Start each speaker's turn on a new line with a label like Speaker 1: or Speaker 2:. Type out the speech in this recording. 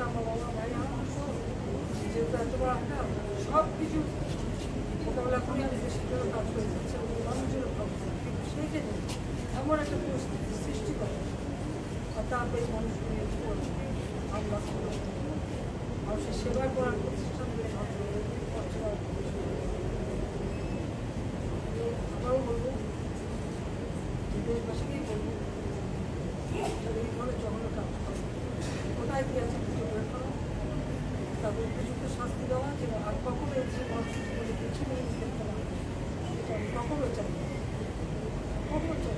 Speaker 1: আমার বাবা ভাই যেহেতু এত বড় একটা সব কিছু মোকাবেলা করে দেশের কাজ করে যাচ্ছে মানুষের কিন্তু সেইখানে এমন একটা পরিস্থিতি সৃষ্টি করে আর তারপরে মানুষগুলি হামলা করে মানুষের সেবা করার প্রতিষ্ঠানগুলি আমরাও বলবো দেশবাসীকেই বলবো যারা এই ধরনের জঘন্য কাজ করে কোথায় কি আছে খুঁজে বের করা তাদের উপযুক্ত শাস্তি দেওয়া যে আর কখনো এসে মানুষের জীবনে কিছু নেই দেখতে না এটা আমি কখনো চাই কখনো চাই